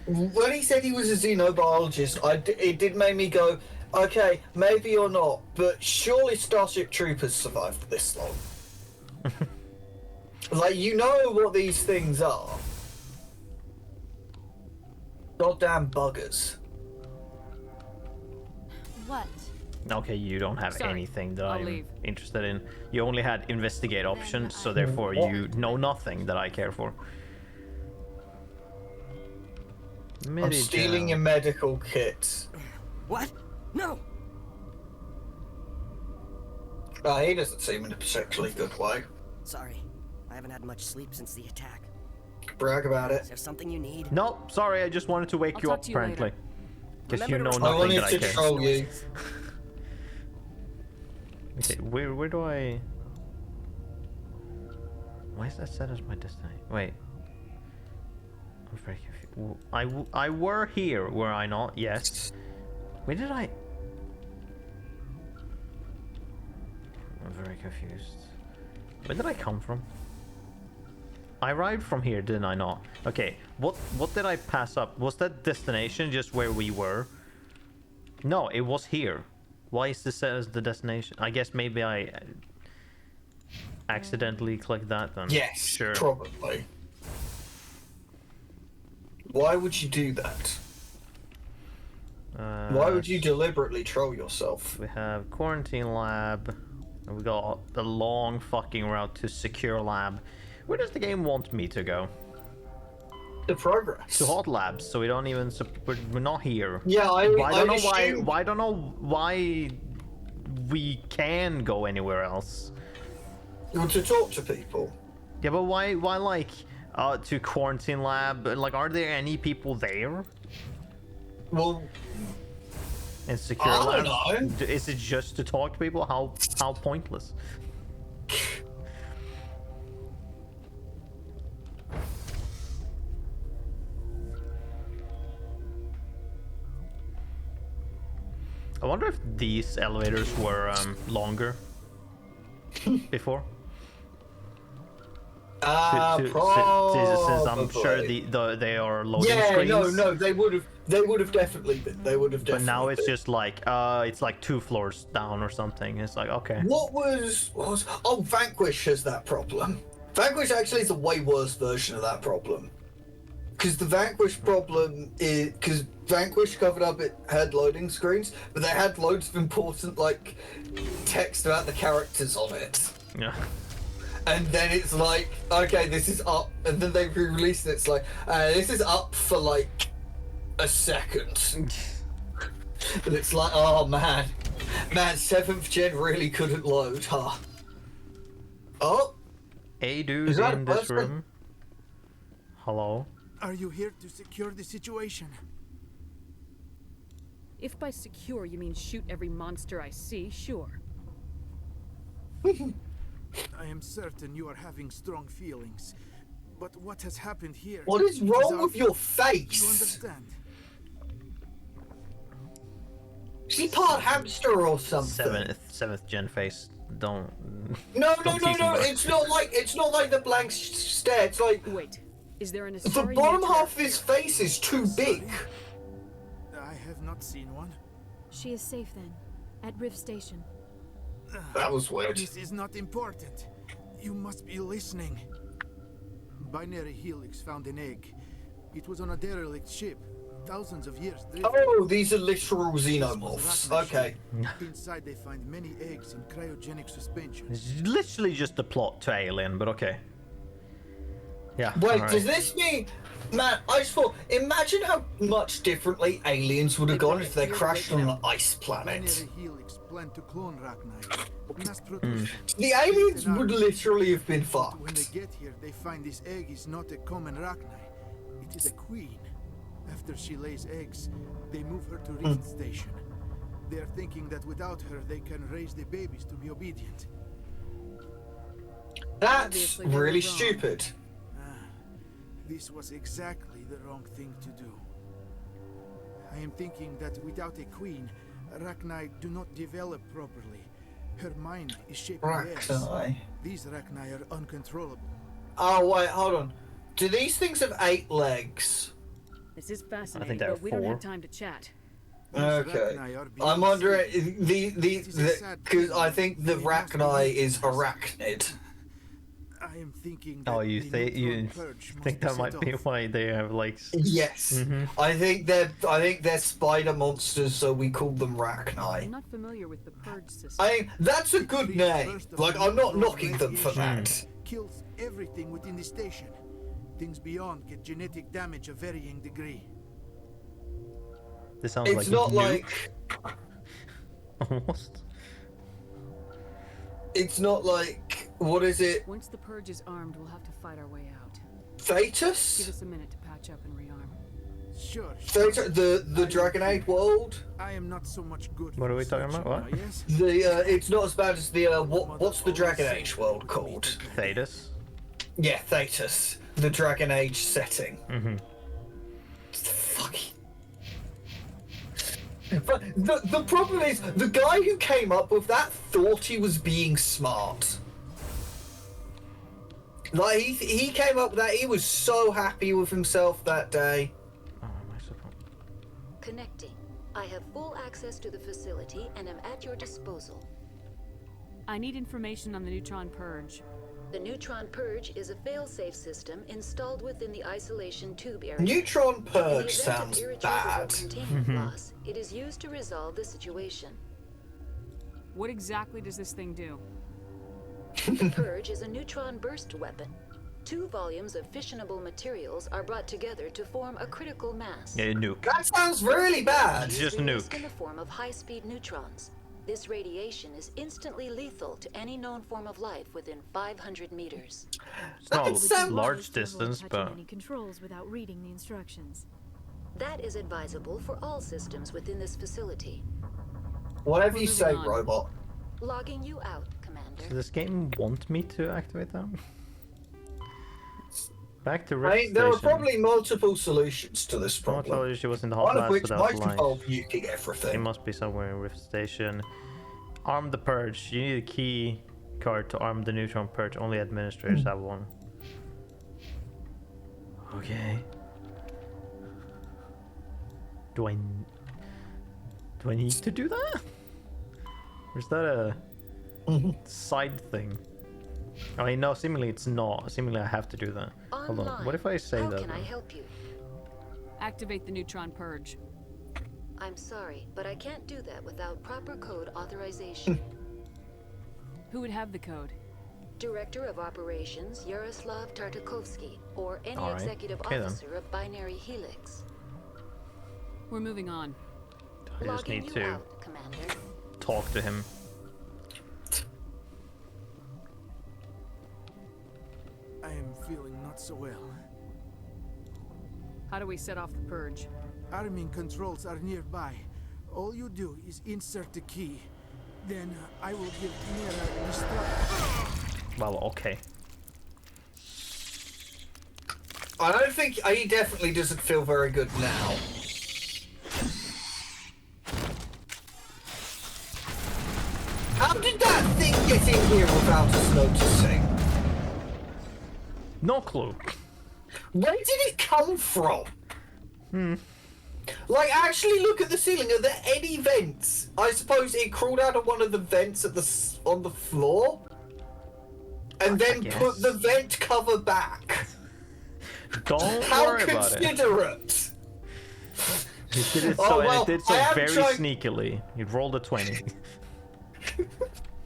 When he said he was a xenobiologist, it did make me go, okay, maybe or not, but surely Starship Troopers survived this long. Like, you know what these things are. Goddamn buggers. What? Okay, you don't have Sorry, anything that I'll I'm leave. interested in. You only had investigate options, so therefore What? you know nothing that I care for. I'm stealing your medical kit. What? No! He doesn't seem in a particularly good way. Sorry, I haven't had much sleep since the attack. Brag about Is it. there something you need? No, sorry, I just wanted to wake I'll you talk up, to you apparently. later. Because you know Remember to I nothing wanted that I to care. troll you. Okay, where do I... Why is that set as my destination? Wait. I'm very confused. I were here, were I not? Yes. Where did I... I'm very confused. Where did I come from? I arrived from here, didn't I not? Okay, what did I pass up? Was that destination just where we were? No, it was here. Why is this set as the destination? I guess maybe I accidentally clicked that then. Yes, Sure. probably. Why would you do that? Why would you deliberately troll yourself? We have quarantine lab. And we got the long fucking route to secure lab. Where does the game want me to go? The progress. To hot labs, so we don't even we're not here. Yeah, I don't know assumed... why don't know why we can go anywhere else. Well, to talk to people. Yeah, but why like to quarantine lab? Like, are there any people there? Well, And secure I labs? don't know. Is it just to talk to people? How pointless. I wonder if these elevators were longer before. Since I'm sure they are loading screens. No, they would have definitely been. They would have definitely. But now it's been. just like it's like 2 floors down or something. It's like, okay. What was oh, Vanquish has that problem. Vanquish actually is a way worse version of that problem. Because the Vanquish problem is because Vanquish covered up, it had loading screens, but they had loads of important like text about the characters on it. Yeah. And then it's like, okay, this is up, and then they re-release it. It's like, this is up for like a second, and it's like, oh man, 7th gen really couldn't load, huh? Oh, Hey, dude, Is that in a this person? room. Hello. Are you here to secure the situation? If by secure you mean shoot every monster I see, sure. I am certain you are having strong feelings. But what has happened here? what is it wrong with obvious. your You face? understand? Is he part hamster or something? Seventh gen face. Don't. No, Don't tease him, bro. it's not like the blank stare. It's like Wait, is there an the Asari bottom nature- half of his face is too big. I have not seen one. She is safe then, at Rift Station. That was weird. This is not important. You must be listening. Binary Helix found an egg. It was on a derelict ship. Thousands of years drift. Oh, these are literal xenomorphs. Okay. Inside they find many eggs in cryogenic suspension. It's literally just the plot to Alien, but okay. Yeah. Wait, alright. does this mean... Man, I just thought, imagine how much differently aliens would have gone if they crashed on an ice planet. Binary Helix planned to clone Rachni. Mass production. The aliens would literally have been When they fucked. get here, they find this egg is not a common Rachni. It is a queen. After she lays eggs, they move her to Rift Station. They are thinking that without her, they can raise the babies to be obedient. That's Obviously, they were really wrong. stupid. This was exactly the wrong thing to do. I am thinking that without a queen, Rachni do not develop properly. Her mind is shaped by eggs. Rachni. These Rachni are uncontrollable. Oh, wait, hold on. Do these things have 8 legs? This is fascinating, there are but we don't 4. have time to chat. Okay. Rachni are I'm beyond wondering saving. because I think the Rachni is arachnid. I am thinking Oh, that you the think neutron purge must think be that set might be off. why they have like Yes, I think they're spider monsters, so we call them I'm Rachni. not familiar with the purge system. I mean, that's a good Big name. burst of Like, I'm not neutron knocking them for radiation that. Kills everything within the station. Things beyond get genetic damage of varying degree. this sounds It's like not nuke. like Almost. it's not like what is it? Once the purge is armed, we'll have to fight our way out. Give Thetis? us a minute to patch up and rearm. Sure. Thetis, the Dragon Age world. I am not so much good. What for are we talking research about? What? now, yes? The it's not as bad as the what's the Dragon Age world called? Thetis. Yeah, Thetis, the Dragon Age setting. Mm-hmm. Fucking. But the problem is, the guy who came up with that thought he was being smart. Like, he came up with that, he was so happy with himself that day. Oh, my support. Connecting. I have full access to the facility and am at your disposal. I need information on the neutron purge. The neutron purge is a fail-safe system installed within the isolation tube area. Neutron In the Purge event of sounds irretrievable bad. containment loss, it is used to resolve the situation. What exactly does this thing do? The purge is a neutron burst weapon. 2 volumes of fissionable materials are brought together to form a critical mass. Yeah, nuke. That sounds really bad. It is Just released nuke. in the form of high-speed neutrons. This radiation is instantly lethal to any known form of life within 500 meters. It's not That sounds- a large Wise to avoid distance, touching but any controls without reading the instructions. That is advisable for all systems within this facility. Whatever you Moving say, on. robot. Logging you out, Commander. does this game want me to activate that? Back to I Rift mean, there are Station. probably multiple solutions to this Someone told problem. you she was in the hot One of blast which without might light. involve nuking It everything. must be somewhere in Rift Station. Arm the purge. You need a key card to arm the neutron purge. Only administrators have one. Okay. Do I need to do that? Or is that a side thing? I mean, no, seemingly it's not. Seemingly I have to do that. Hold on. Online. What if I say How that? can I though? help you? Activate the neutron purge. I'm sorry, but I can't do that without proper code authorization. Who would have the code? Director of Operations Yaroslav Tartakovsky, or any All right. executive Okay, then. officer of Binary Helix. We're moving on. I just Logging need you to out, Commander. talk to him. I am feeling not so well. How do we set off the purge? Arming controls are nearby. All you do is insert the key. Then I will give Mira instructions. Well, okay. I don't think he definitely doesn't feel very good now. How did that thing get in here without us noticing? No clue. Where did it come from? Like, actually look at the ceiling. Are there any vents? I suppose it crawled out of one of the vents at on the floor, and then put guess. the vent cover back. Don't How worry about it. considerate! He did it Oh, so, well, and it did so I am very trying- sneakily. He rolled a 20.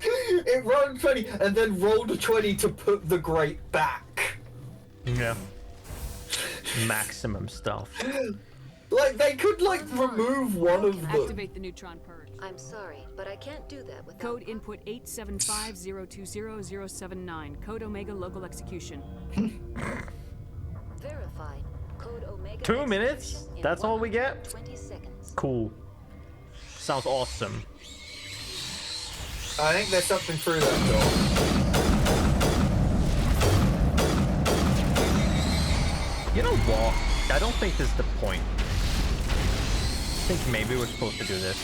It rolled 20 and then rolled a 20 to put the grate back. Yeah. Maximum stuff. Like, they could, like, remove one of them. Activate the neutron purge. I'm sorry, but I can't do that without Code input 875020079. Code Omega local execution. verified. Code Omega. 2 minutes? execution in That's all we get? 20 seconds. Cool. Sounds awesome. I think there's something through that door. You know what? I don't think this is the point. I think maybe we're supposed to do this.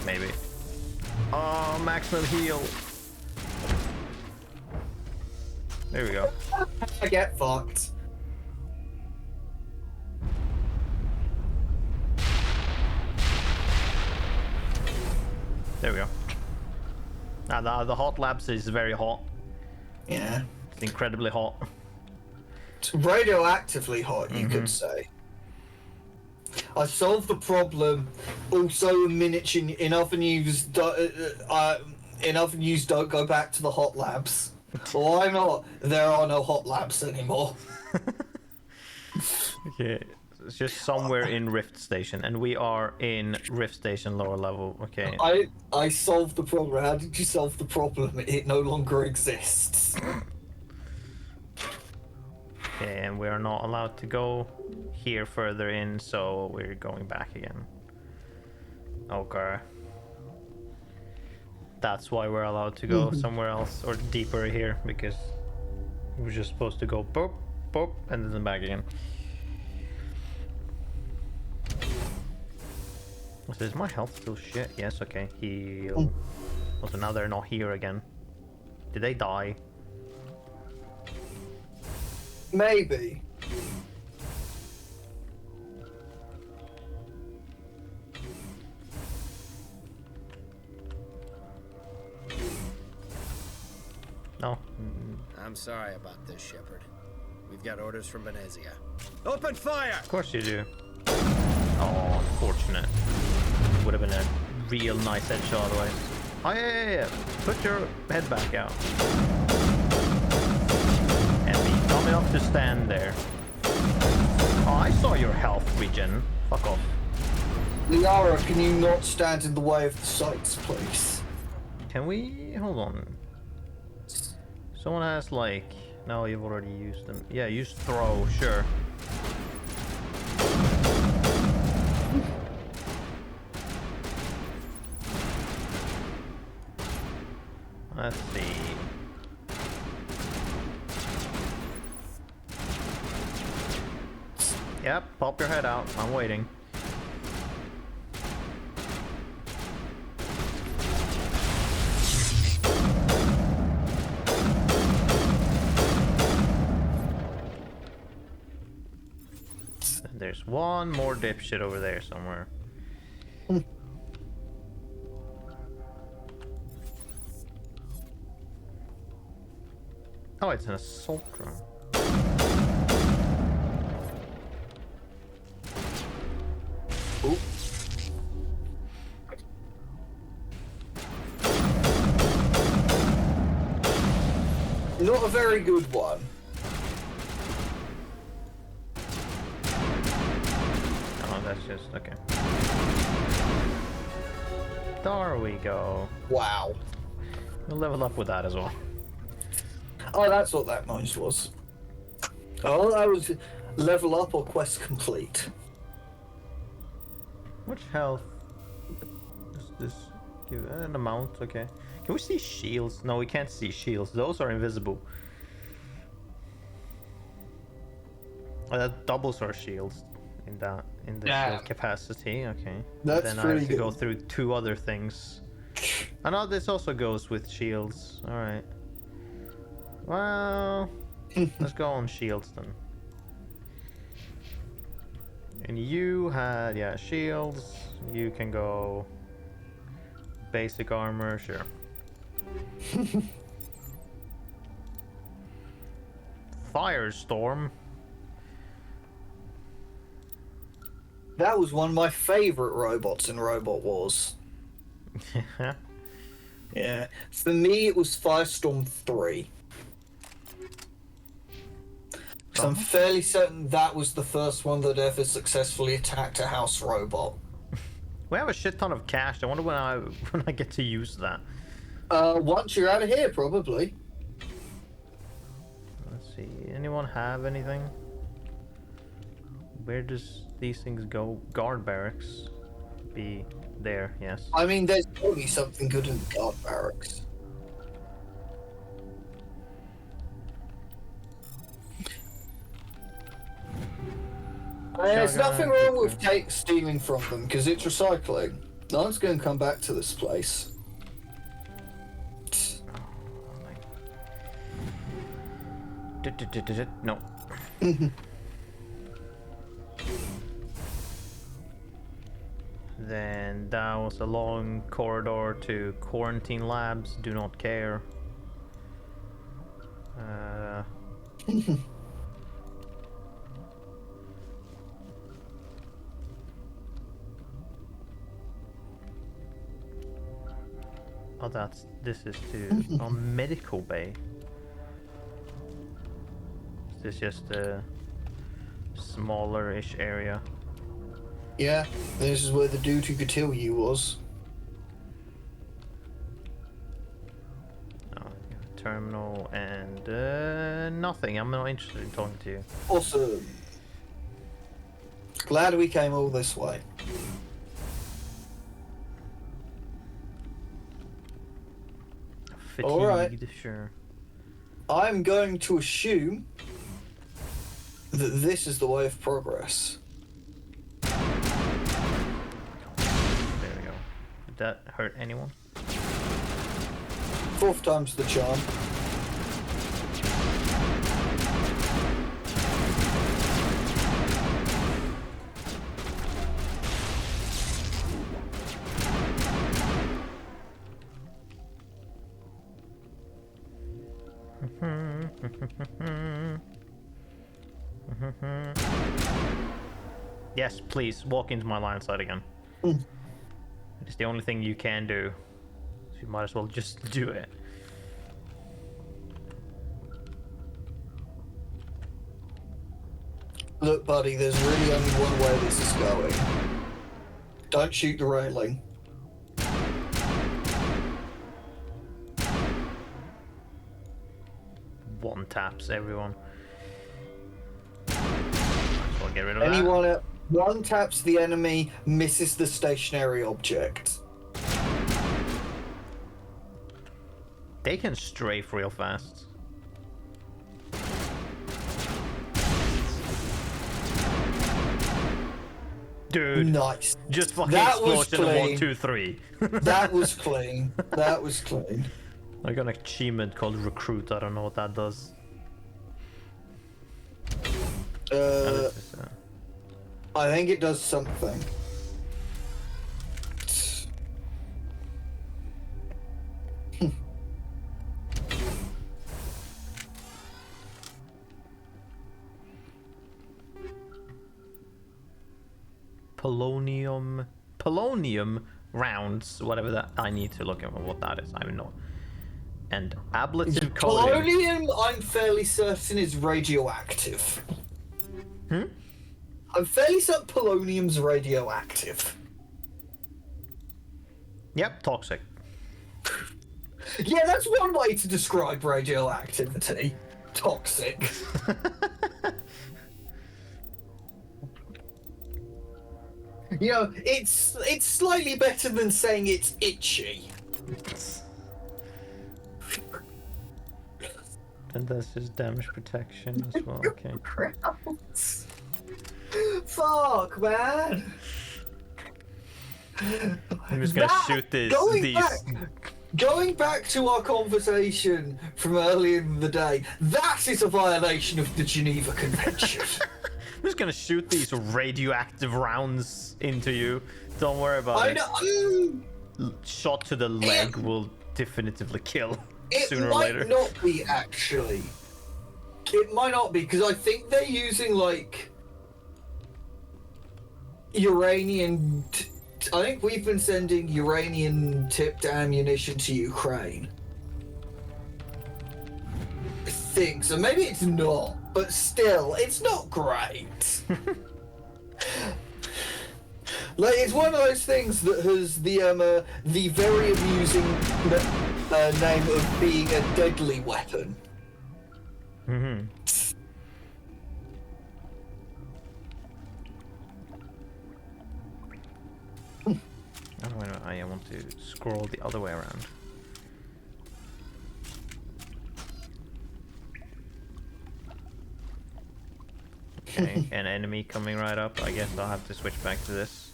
Maybe. Oh, maximum heal. There we go. I get fucked. There we go. The hot labs is very hot. Yeah. It's incredibly hot. It's radioactively hot, you could say. I solved the problem. Also, enough news don't go back to the hot labs. Why not? There are no hot labs anymore. Okay, it's just somewhere in Rift Station, and we are in Rift Station lower level. Okay. I solved the problem. How did you solve the problem? It no longer exists. Okay, and we are not allowed to go here further in, so we're going back again. Okay. That's why we're allowed to go somewhere else or deeper here, because we're just supposed to go boop, boop, and then back again. Is my health still shit? Yes, okay. Heal. Also, now they're not here again. Did they die? Maybe. No. I'm sorry about this, Shepard. We've got orders from Benezia. Open fire! Of course you do. Oh, unfortunate. Would have been a real nice headshot otherwise. Oh, yeah. Put your head back out. And be dumb enough to stand there. Oh, I saw your health regen. Fuck off. Liara, can you not stand in the way of the sights, please? Can we... Hold on. Someone has, like... No, you've already used them. Yeah, use throw, sure. Let's see. Yep, pop your head out. I'm waiting. There's one more dipshit over there somewhere. Oh, it's an assault drone. Ooh. Not a very good one. Oh, that's just okay. There we go. Wow. We'll level up with that as well. Oh, that's what that noise was. Oh, that was level up or quest complete. Much health does this give? An amount, okay. Can we see shields? No, we can't see shields. Those are invisible. Oh, that doubles our shields in the shield capacity. Okay. That's then I pretty have to good. go through two other things. I know this also goes with shields. All right. Well, let's go on shields then. And you had, yeah, shields. You can go basic armor, sure. Firestorm. That was one of my favorite robots in Robot Wars. Yeah. For me, it was Firestorm 3. So I'm fairly certain that was the first one that ever successfully attacked a house robot. We have a shit ton of cash. I wonder when I get to use that. Once you're out of here, probably. Let's see. Anyone have anything? Where does these things go? Guard barracks. Be there, yes. I mean, there's probably something good in the guard barracks. There's nothing wrong with stealing from them, because it's recycling. No one's going to come back to this place. No. Then that was a long corridor to quarantine labs. Do not care. Oh, this is to a medical bay. Is this just a smaller-ish area? Yeah, this is where the dude who could kill you was. Oh, terminal and nothing. I'm not interested in talking to you. Awesome. Glad we came all this way. Fatigued, All right. Sure. I'm going to assume that this is the way of progress. There we go. Did that hurt anyone? 4th time's the charm. Yes, please walk into my line of sight again. It's the only thing you can do. So you might as well just do it. Look, buddy, there's really only one way this is going. Don't shoot the railing. One taps everyone. Might as well get rid of that. Anyone one taps the enemy, misses the stationary object. They can strafe real fast. Dude, Nice. just fucking That was explosion of 1, clean. 2, 3. That was clean. That was clean. I got an achievement called Recruit. I don't know what that does. I think it does something. Polonium rounds, whatever that. I need to look at what that is. I don't know. And ablative coding. Polonium, I'm fairly certain, is radioactive. I'm fairly certain polonium's radioactive. Yep, toxic. Yeah, that's one way to describe radioactivity. Toxic. You know, it's slightly better than saying it's itchy. And that's just damage protection as well. Okay. Fuck, man. I'm just gonna shoot these. Going back to our conversation from earlier in the day, that is a violation of the Geneva Convention. I'm just gonna shoot these radioactive rounds into you. Don't worry about it. Shot to the leg will definitively kill sooner or later. It might not be, actually. It might not be, because I think they're using, like, uranium... I think we've been sending uranium-tipped ammunition to Ukraine. I think so. Maybe it's not, but still, it's not great. Like, it's one of those things that has the very amusing name of being a deadly weapon. Mm-hmm. Oh, wait, I want to scroll the other way around. Okay, an enemy coming right up. I guess I'll have to switch back to this.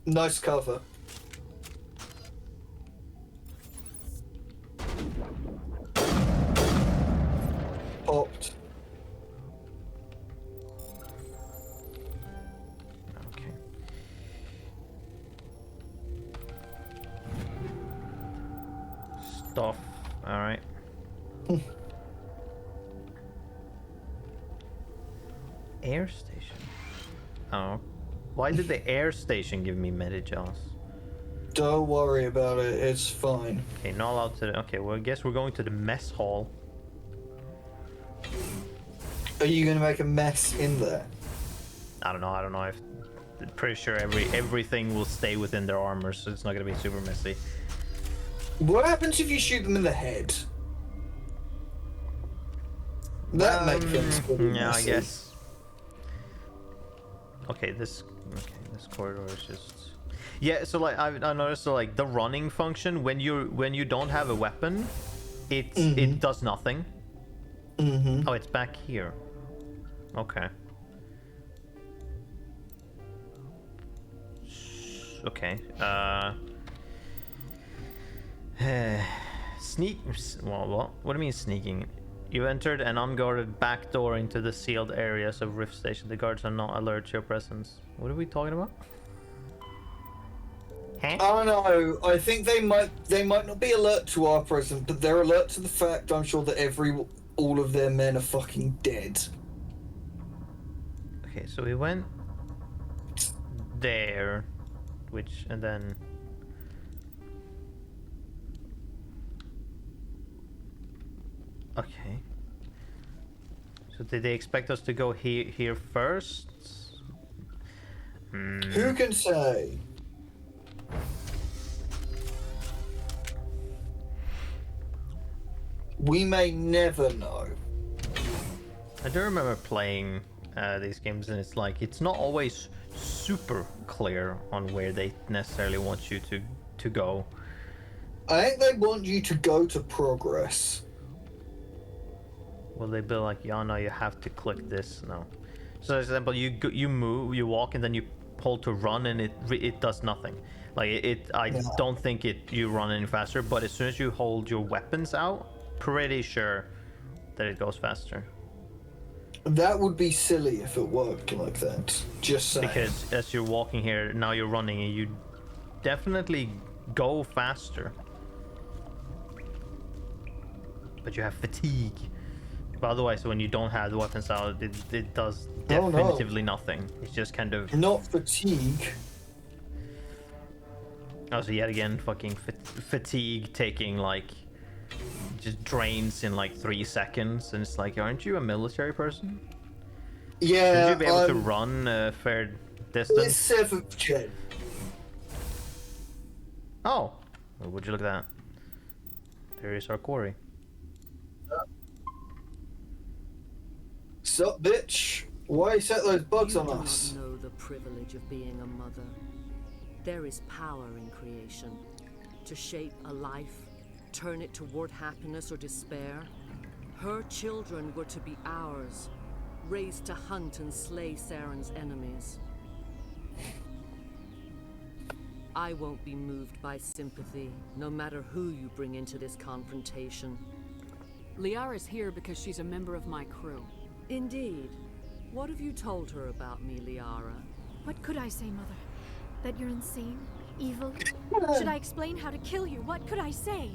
Nice cover. Popped. stuff. Alright. Air station. Oh. Why did the air station give me medi-gels? Don't worry about it, it's fine. Okay, not allowed to... Okay, well, I guess we're going to the mess hall. Are you gonna make a mess in there? I don't know. I'm pretty sure everything will stay within their armor, so it's not gonna be super messy. What happens if you shoot them in the head? That makes things pretty Yeah, messy. I guess. Okay, this corridor is just... Yeah, so like I noticed, so like the running function, when you don't have a weapon, it does nothing. Oh, it's back here. Okay. Okay. Sneak. Well, what do you mean sneaking? You entered an unguarded back door into the sealed areas of Rift Station. The guards are not alert to your presence. What are we talking about? Huh? Oh no, I think they might not be alert to our presence, but they're alert to the fact, I'm sure, that all of their men are fucking dead. Okay, so we went there, and then... Okay. So did they expect us to go here first? Who can say? We may never know. I do remember playing these games, and it's not always super clear on where they necessarily want you to go. I think they want you to go to progress. Will they be like, yeah, no, you have to click this? No. So, for example, you move, you walk, and then you hold to run, and it does nothing. Like I don't think you run any faster, but as soon as you hold your weapons out, pretty sure that it goes faster. That would be silly if it worked like that. Just saying. Because as you're walking here, now you're running, and you definitely go faster. But you have fatigue. But otherwise, when you don't have the weapons out, it does definitively nothing. It's just kind of... Not fatigue. Oh, so yet again, fucking fatigue taking, like... just drains in, like, 3 seconds. And it's like, aren't you a military person? Yeah, Should you be able to run a fair distance? It's 7th gen. Oh! Well, would you look at that? There is our quarry. Sup, bitch? Why set those bugs on You us? do not know the privilege of being a mother. There is power in creation. To shape a life, turn it toward happiness or despair. Her children were to be ours, raised to hunt and slay Saren's enemies. I won't be moved by sympathy, no matter who you bring into this confrontation. Liara's here because she's a member of my crew. Indeed. What have you told her about me, Liara? What could I say, Mother? That you're insane? Evil? Should I explain how to kill you? What could I say?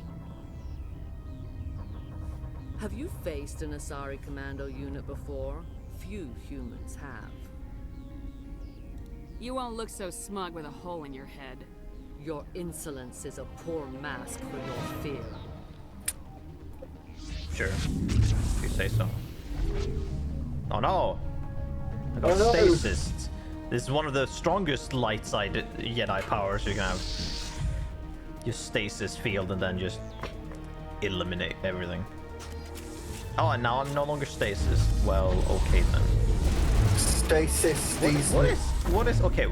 Have you faced an Asari commando unit before? Few humans have. You won't look so smug with a hole in your head. Your insolence is a poor mask for your fear. Sure. If you say so. Oh no! I got Oh, no. stasis. This is one of the strongest light side Jedi powers you can have. Just stasis field and then just eliminate everything. Oh, and now I'm no longer stasis. Well, okay then. Stasis. Okay,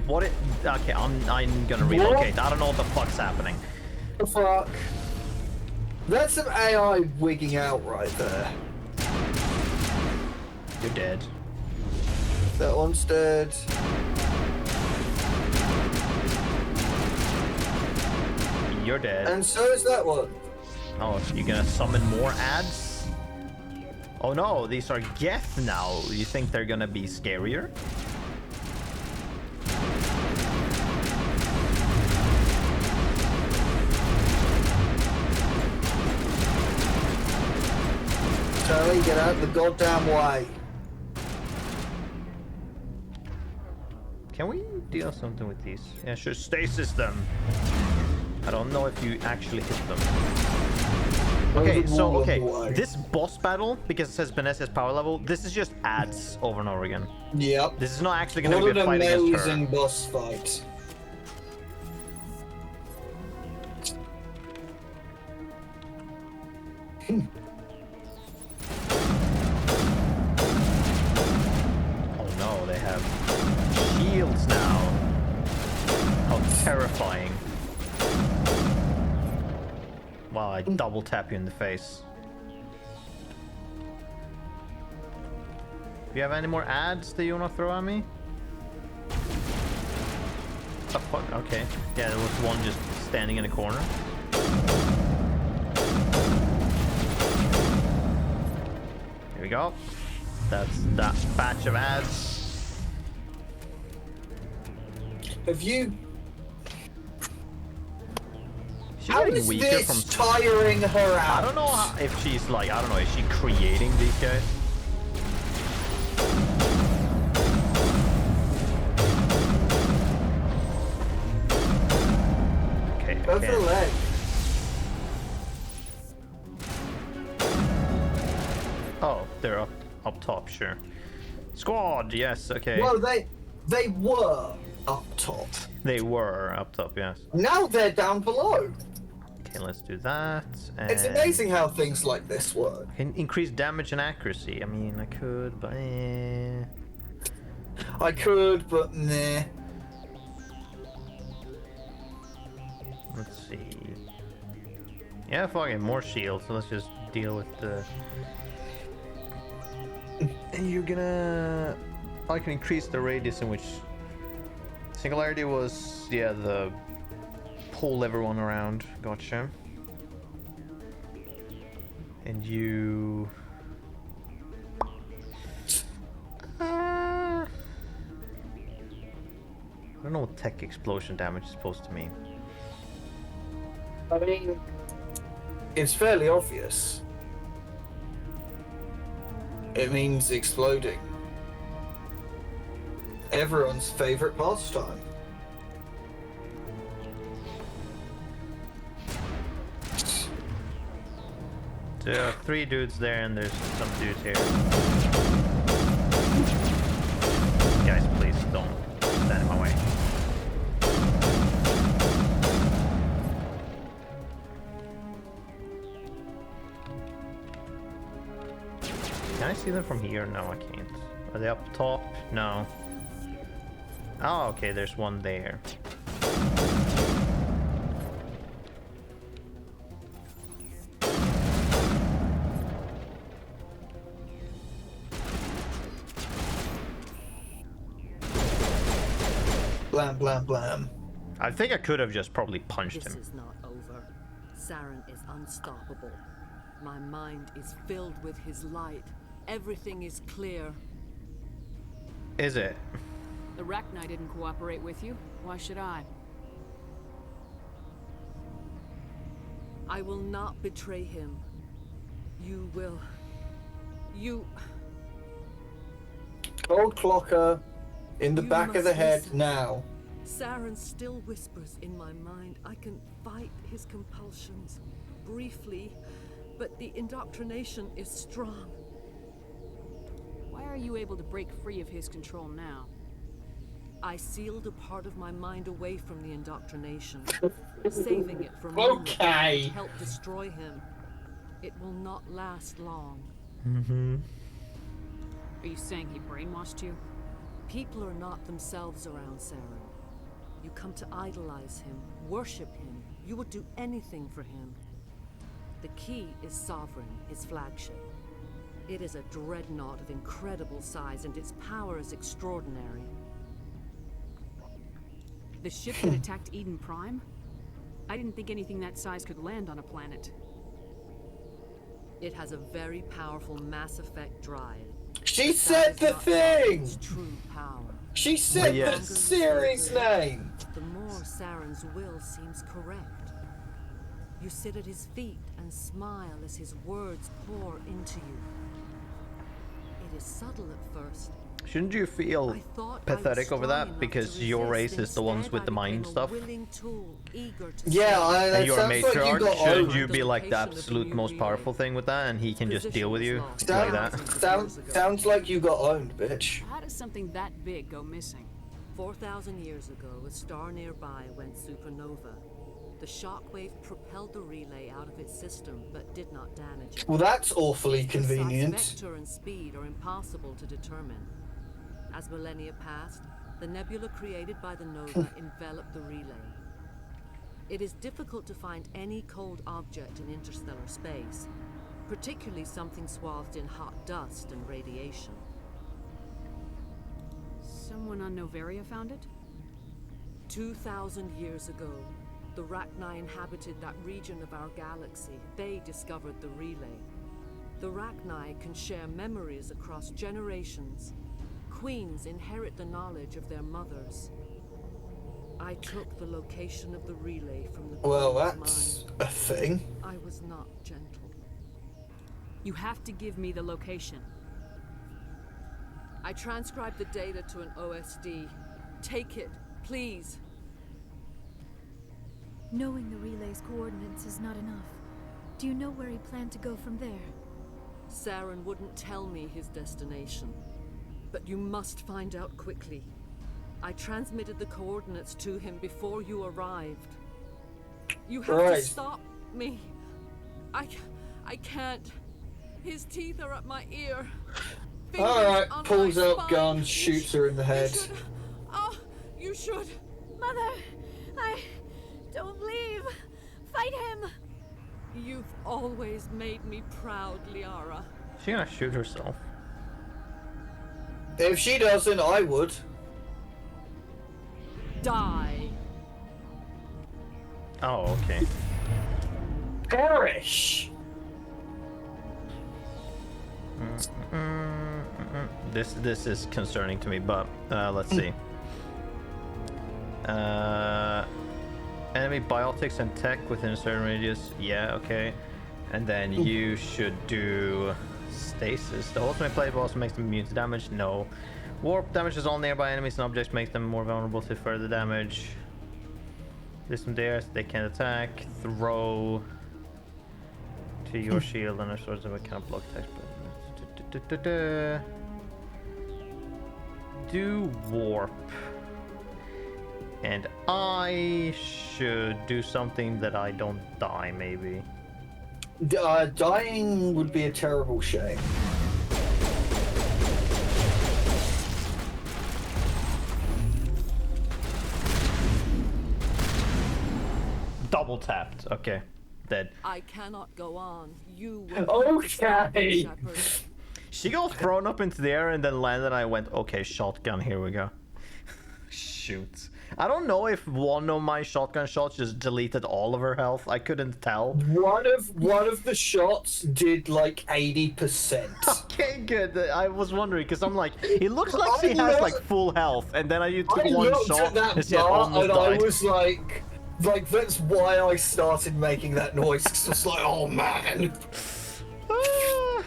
I'm gonna relocate. I don't know what the fuck's happening. The fuck? That's some AI wigging out right there. You're dead. That one's dead. You're dead. And so is that one. Oh, you gonna summon more ads? Oh no, these are Geth now. You think they're gonna be scarier? Ellie, get out of the goddamn way. Can we deal something with these? Yeah, sure. Stasis them. I don't know if you actually hit them. Okay, so this boss battle, because it says Benezia's power level, this is just ads over and over again. Yep. This is not actually going to be a fight against her. What an amazing boss fight. Oh no, they have shields now. How terrifying. Wow, I double tap you in the face. Do you have any more ads that you want to throw at me? Oh fuck, okay. Yeah, there was one just standing in a corner. Here we go. That's that batch of ads. Have you... She's How getting is weaker this from tiring her out? I don't know if she's like, I don't know, is she creating these guys? Okay, Go for the leg. Oh, they're up top, sure. Squad, yes, okay. Well, they were up top. They were up top, yes. Now they're down below. Okay, let's do that. And It's amazing how things like this work. increase damage and accuracy. I mean, I could, but I could, but nah. let's see. Yeah, fucking more shields. So let's just deal with the. And you're gonna. I can increase the radius in which. Singularity was, yeah, the pull everyone around. Gotcha. And you. I don't know what tech explosion damage is supposed to mean. I mean, it's fairly obvious. It means exploding. Everyone's favorite pastime. So there are 3 dudes there, and there's some dudes here. Guys, please don't stand in my way. Can I see them from here? No, I can't. Are they up top? No. Oh, okay, there's one there. Blam, blam, blam. I think I could have just probably punched This him. is not over. Saren is unstoppable. My mind is filled with his light. Everything is clear. Is it? The Rachni didn't cooperate with you. Why should I? I will not betray him. You will. You. Cold clocker in the You back of the must head listen. now. Saren still whispers in my mind. I can fight his compulsions. Briefly, but the indoctrination is strong. Why are you able to break free of his control now? I sealed a part of my mind away from the indoctrination, saving it for moments Okay. to help destroy him. It will not last long. Are you saying he brainwashed you? People are not themselves around Saren. You come to idolize him, worship him. You would do anything for him. The key is Sovereign, his flagship. It is a dreadnought of incredible size, and its power is extraordinary. The ship that attacked Eden Prime? I didn't think anything that size could land on a planet. It has a very powerful Mass Effect drive. She That said is the not thing! Saren's true power. She said Yes. the series name! The more Saren's will seems correct. You sit at his feet and smile as his words pour into you. is subtle at first. Shouldn't you feel I thought pathetic I over was strong that enough because to your resist. race is the ones Instead, with the I mind became a stuff? willing tool, eager to Yeah, serve. And you're a sounds like you matriarch. got Shouldn't owned. you be like the Location of the absolute new most relay. powerful thing with that, and he can just Position deal with was you lost. like that? Sounds like you got owned, bitch. How does something that big go missing? 4,000 years ago, a star nearby went supernova. The shockwave propelled the relay out of its system, but did not damage it. Well, that's awfully Precise convenient. vector and speed are impossible to determine. As millennia passed, the nebula created by the nova enveloped the relay. It is difficult to find any cold object in interstellar space, particularly something swathed in hot dust and radiation. Someone on Novaria found it? 2,000 years ago, the Rachni inhabited that region of our galaxy. They discovered the relay. The Rachni can share memories across generations. Queens inherit the knowledge of their mothers. I took the location of the relay from the Well, Queen's that's mind. a thing. I was not gentle. You have to give me the location. I transcribed the data to an OSD. Take it, please. Knowing the relay's coordinates is not enough. Do you know where he planned to go from there? Saren wouldn't tell me his destination. But you must find out quickly. I transmitted the coordinates to him before you arrived. You have Right. to stop me. I can't. His teeth are at my ear. Fingers Alright, on pulls my out spine. gun, You shoots her in the head. You should. Oh, you should. Mother! Don't leave! Fight him! You've always made me proud, Liara. She's gonna shoot herself. If she doesn't, I would. Die. Oh, okay. Perish! This is concerning to me, but let's see. Enemy biotics and tech within a certain radius. Yeah, okay. And then you should do stasis. The ultimate plate also makes them immune to damage. No. Warp damages all nearby enemies and objects, makes them more vulnerable to further damage. This one there, they can attack, throw to your shield, and their swords of a can't block attacks. Do warp. And I should do something that I don't die, maybe. Dying would be a terrible shame. Double tapped. Okay. Dead. I cannot go on. You will stop me, Okay. Shepard. She got thrown up into the air and then landed, and I went, okay, shotgun, here we go. Shoot. I don't know if one of my shotgun shots just deleted all of her health. I couldn't tell. One of the shots did like 80%. Okay, good. I was wondering, because I'm like, it looks like she I has know- like full health, and then I took I one looked shot at that and she had bar almost and I died. was like that's why I started making that noise. 'Cause it's like, oh man. Ah.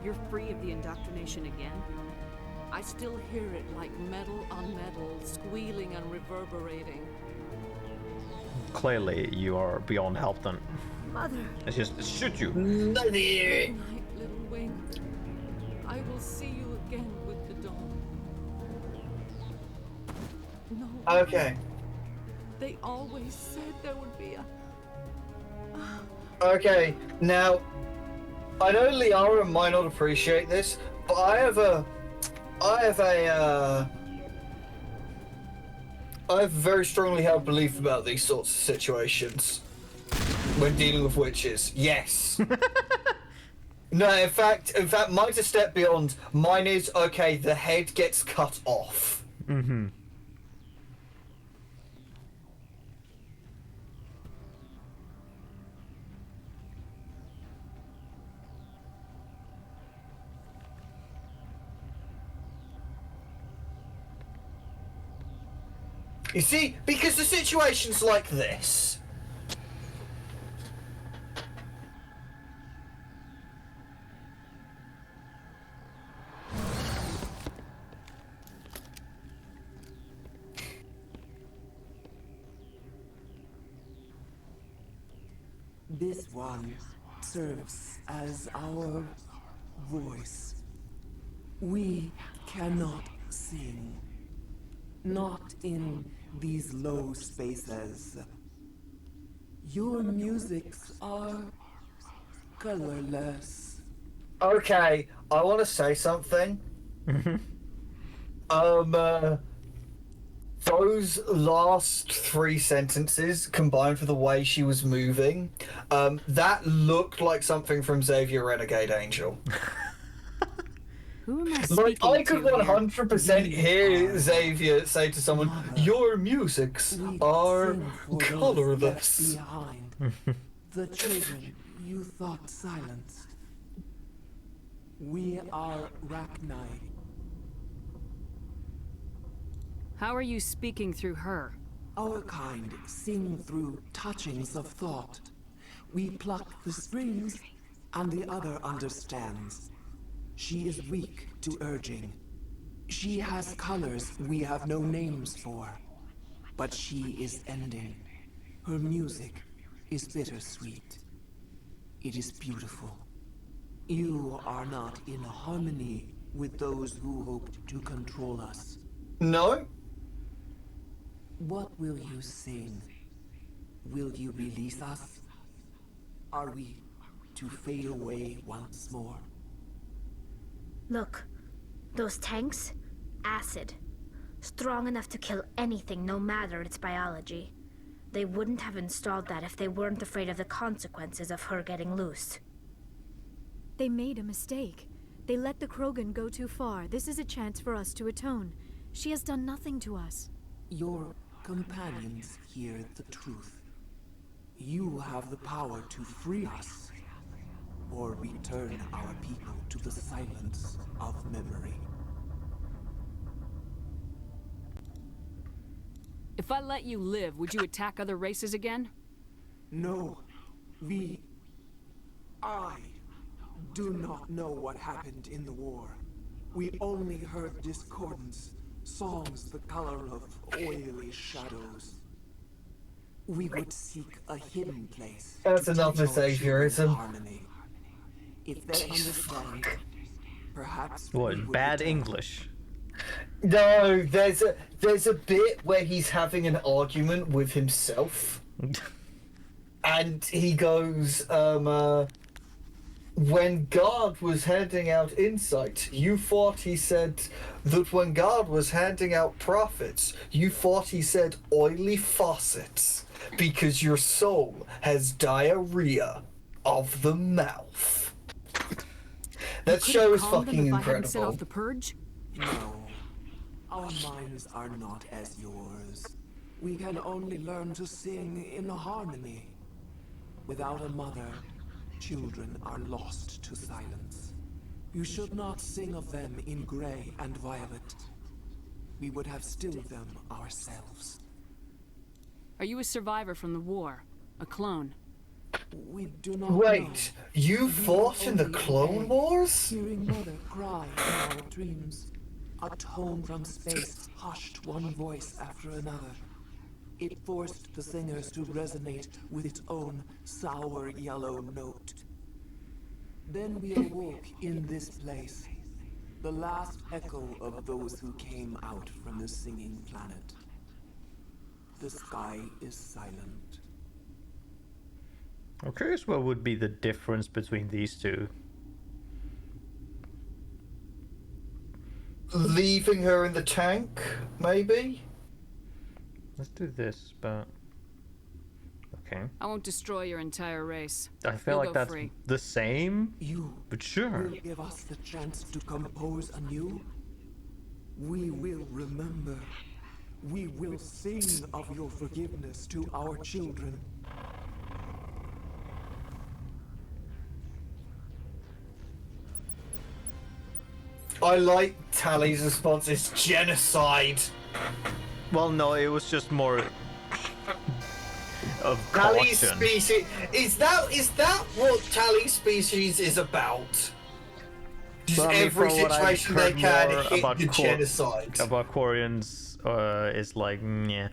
You're free of the indoctrination again? I still hear it like metal on metal, squealing and reverberating. Clearly, you are beyond help then. Mother! It's just shoot you. Good night, little wing. I will see you again with the dawn. No. Okay. They always said there would be a... Okay. Now, I know Liara might not appreciate this, but I have a very strongly held belief about these sorts of situations when dealing with witches. Yes. No, in fact, mine's a step beyond. Mine is, okay, the head gets cut off. Mm-hmm. You see, because the situation's like this. This one serves as our voice. We cannot sing. Not in these low spaces. Your musics are colorless. Okay, I want to say something. Those last 3 sentences combined with the way she was moving, that looked like something from Xavier Renegade Angel. Who am I Like, speaking I could to here? 100% hear Xavier say to someone, "Your musics are Sing for those colorless." left behind. The children you thought silenced. We are Rachni. How are you speaking through her? Our kind sing through touchings of thought. We pluck the strings, and the other understands. She is weak to urging. She has colors we have no names for. But she is ending. Her music is bittersweet. It is beautiful. You are not in harmony with those who hoped to control us. No? What will you sing? Will you release us? Are we to fade away once more? Look, those tanks? Acid. Strong enough to kill anything, no matter its biology. They wouldn't have installed that if they weren't afraid of the consequences of her getting loose. They made a mistake. They let the Krogan go too far. This is a chance for us to atone. She has done nothing to us. Your companions hear the truth. You have the power to free us, or return our people to the silence of memory. If I let you live, would you attack other races again? No, I do not know what happened in the war. We only heard discordance, songs the color of oily shadows. We would seek a hidden place. That's to enough teach of our children saviorism. harmony. If they understand, perhaps What, we would bad return. English? No, there's a bit where he's having an argument with himself. And he goes, when God was handing out insight, you thought he said that when God was handing out prophets, you thought he said oily faucets because your soul has diarrhea of the mouth. That You show could've is calmed them fucking if I hadn't set incredible. off the purge? No. Our minds are not as yours. We can only learn to sing in harmony. Without a mother, children are lost to silence. You should not sing of them in gray and violet. We would have stilled them ourselves. Are you a survivor from the war? A clone? We do not Wait, know. you We fought in the only Clone obey, Wars? Hearing mother cry in our dreams. A tone from space hushed one voice after another. It forced the singers to resonate with its own sour yellow note. Then we awoke in this place, the last echo of those who came out from the singing planet. The sky is silent. I'm curious what would be the difference between these two. Leaving her in the tank, maybe? Let's do this, but... Okay. I won't destroy your entire race. I feel You'll like go that's free. the same, You but sure. will give us the chance to compose anew. We will remember. We will sing of your forgiveness to our children. I like Tally's response is genocide. Well, no, it was just more of Tally's caution. species is that what Tally's species is about? Just Well, I mean, every from what I've situation they heard can more hit about the genocide. About Quarians is like, yeah.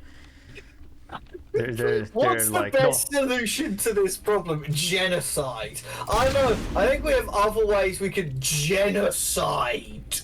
What's the like, best solution to this problem? Genocide. I know. I think we have other ways we could genocide.